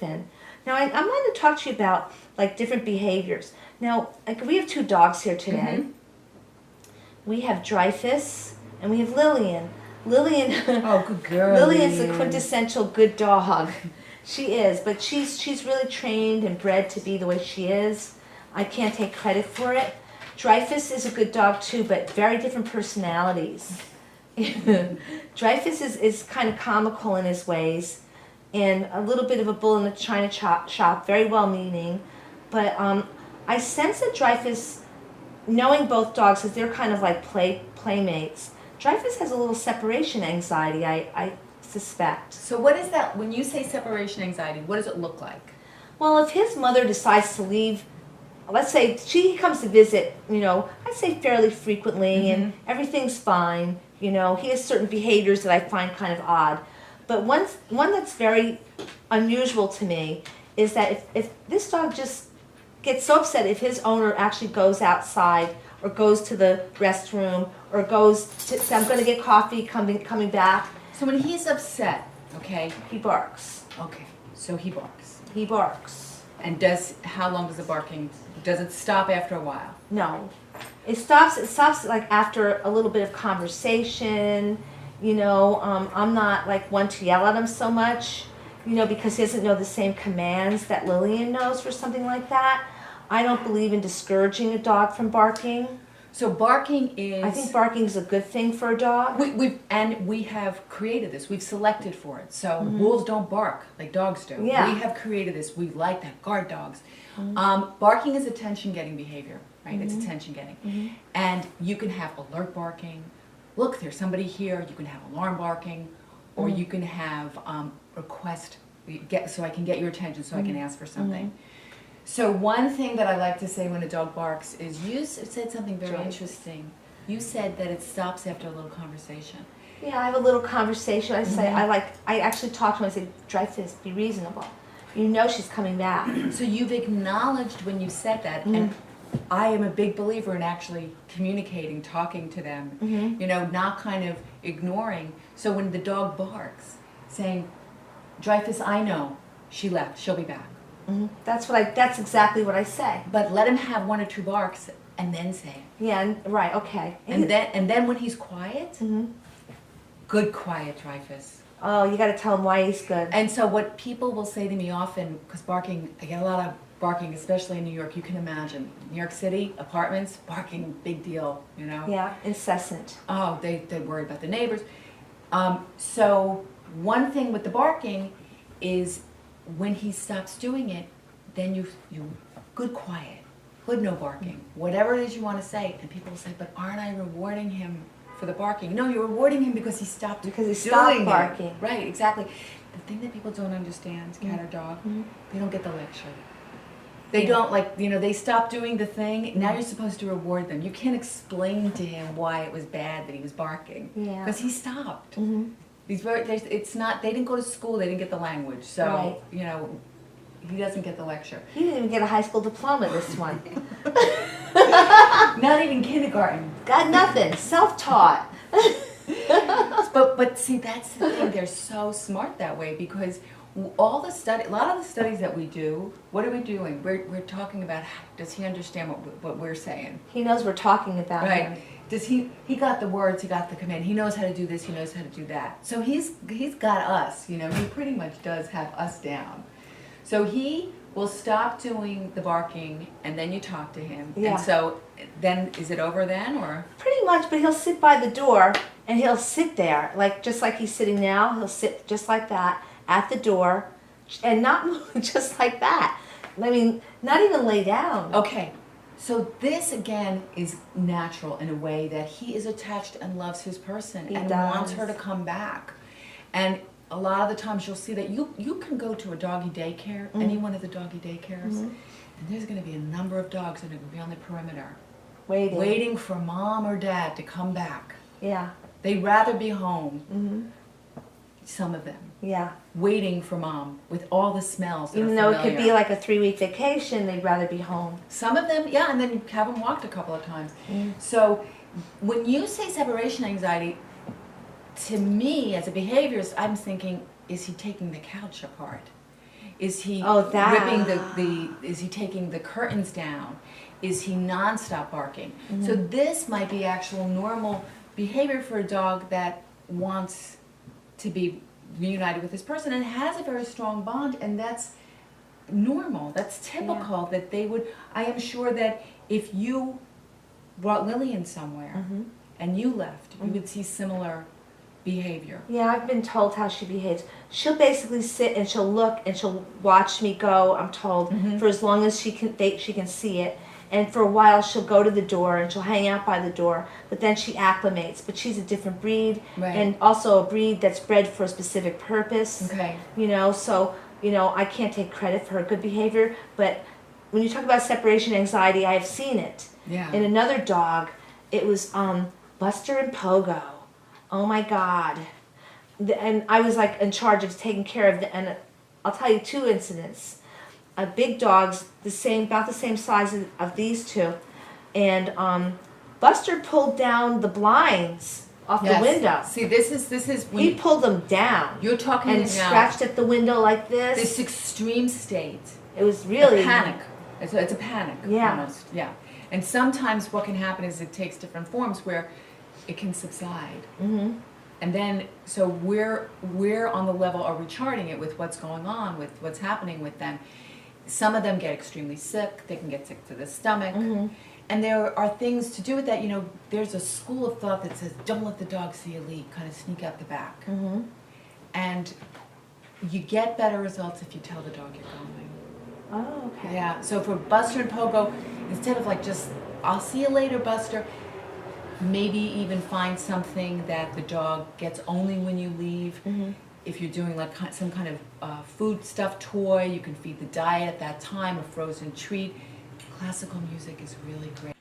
in. Now, I'm going to talk to you about like different behaviors. Now, like we have two dogs here today. Mm-hmm. We have Dreyfus and we have Lillian. Lillian, Oh, good girl. Lillian's the quintessential good dog. She is, but she's really trained and bred to be the way she is. I can't take credit for it. Dreyfus is a good dog too, but very different personalities. Dreyfus is kind of comical in his ways, and a little bit of a bull in the china shop, very well-meaning. But I sense that Dreyfus, knowing both dogs, because they're kind of like playmates, Dreyfus has a little separation anxiety, I suspect. So what is that, when you say separation anxiety, what does it look like? Well, if his mother decides to leave, let's say he comes to visit, I'd say fairly frequently, and everything's fine. He has certain behaviors that I find kind of odd. But one that's very unusual to me is that if this dog just gets so upset if his owner actually goes outside or goes to the restroom or goes to say, I'm going to get coffee, coming back. So when he's upset, okay? He barks. Okay, so he barks. He barks. And how long does the barking, does it stop after a while? No. It stops like after a little bit of conversation. I'm not like one to yell at him so much, because he doesn't know the same commands that Lillian knows for something like that. I don't believe in discouraging a dog from barking. So barking is... I think barking is a good thing for a dog. We have created this. We've selected for it. So wolves don't bark like dogs do. Yeah. We have created this. We like that. Guard dogs. Barking is attention-getting behavior, right? It's attention-getting. And you can have alert barking. Look, there's somebody here. You can have alarm barking. Or you can have request, so I can get your attention, so I can ask for something. So one thing that I like to say when a dog barks is, you said something very interesting. You said that it stops after a little conversation. Yeah, I have a little conversation. I say, I actually talk to him. I say, Dreyfus, be reasonable. She's coming back. So you've acknowledged when you said that, and I am a big believer in actually communicating, talking to them, not kind of ignoring. So when the dog barks, saying, Dreyfus, I know, she left, she'll be back. That's exactly what I say. But let him have one or two barks and then say it. Yeah, right, okay. And then when he's quiet, good quiet, Dreyfus. Oh, you got to tell him why he's good. And so what people will say to me often, because barking, I get a lot of barking, especially in New York, you can imagine. New York City, apartments, barking, big deal, Yeah, incessant. Oh, they worry about the neighbors. So one thing with the barking is when he stops doing it, then you good quiet, good no barking, whatever it is you want to say. And people will say, but aren't I rewarding him for the barking? No, you're rewarding him because he stopped stopped barking. It. Right, exactly. The thing that people don't understand, cat or dog, they don't get the lecture. They don't, they stop doing the thing. Now you're supposed to reward them. You can't explain to him why it was bad that he was barking. Yeah. Because he stopped. It's not, they didn't go to school, they didn't get the language. So, he doesn't get the lecture. He didn't even get a high school diploma, this one. Not even kindergarten. Got nothing. Self-taught. But see, that's the thing. They're so smart that way because a lot of the studies that we do, what are we doing? We're talking about does he understand what we're saying? He knows we're talking about him. Does he got the words, he got the command, he knows how to do this, he knows how to do that. So he's got us, he pretty much does have us down. So he will stop doing the barking and then you talk to him. Yeah. And so then, is it over then or? Pretty much, but he'll sit by the door and he'll sit there, just like he's sitting now. He'll sit just like that at the door and not move just like that. I mean, not even lay down. Okay. So this again is natural in a way that he is attached and loves his person and wants her to come back. And a lot of the times you'll see that you can go to a doggy daycare, any one of the doggy daycares, and there's going to be a number of dogs that are going to be on the perimeter. Waiting for mom or dad to come back. Yeah. They'd rather be home. Some of them. Yeah. Waiting for mom with all the smells. Even though it could be like a 3-week vacation, they'd rather be home. Some of them, yeah, and then have them walked a couple of times. So when you say separation anxiety, to me as a behaviorist, I'm thinking, is he taking the couch apart? Is he Oh, that. ripping is he taking the curtains down? Is he nonstop barking? So this might be actual normal behavior for a dog that wants to be reunited with this person and has a very strong bond, and that's normal. That's typical that they would. I am sure that if you brought Lillian somewhere and you left, you would see similar behavior. Yeah, I've been told how she behaves. She'll basically sit and she'll look and she'll watch me go, I'm told, for as long as she can see it. And for a while she'll go to the door and she'll hang out by the door, but then she acclimates. But she's a different breed, and also a breed that's bred for a specific purpose. Okay. You know, so, you know, I can't take credit for her good behavior, but when you talk about separation anxiety, I have seen it. Yeah. In another dog, it was Buster and Pogo. Oh my God. And I was like in charge of taking care of and I'll tell you 2 incidents. Big dogs, about the same size of these two, and Buster pulled down the blinds off the window. See, this is when He pulled them down. you're talking and now. Scratched at the window like this. This extreme state. It was really a panic. It's a panic. Yeah. Almost. Yeah. And sometimes what can happen is it takes different forms where it can subside. And then, so we're on the level, are we charting it with what's going on, with what's happening with them? Some of them get extremely sick. They can get sick to the stomach. And there are things to do with that. You know, there's a school of thought that says, don't let the dog see a leak, kind of sneak out the back. And you get better results if you tell the dog you're going. Oh, okay. Yeah, so for Buster and Pogo, instead of like just, I'll see you later, Buster, maybe even find something that the dog gets only when you leave. If you're doing like some kind of food stuff toy, you can feed the diet at that time, a frozen treat. Classical music is really great.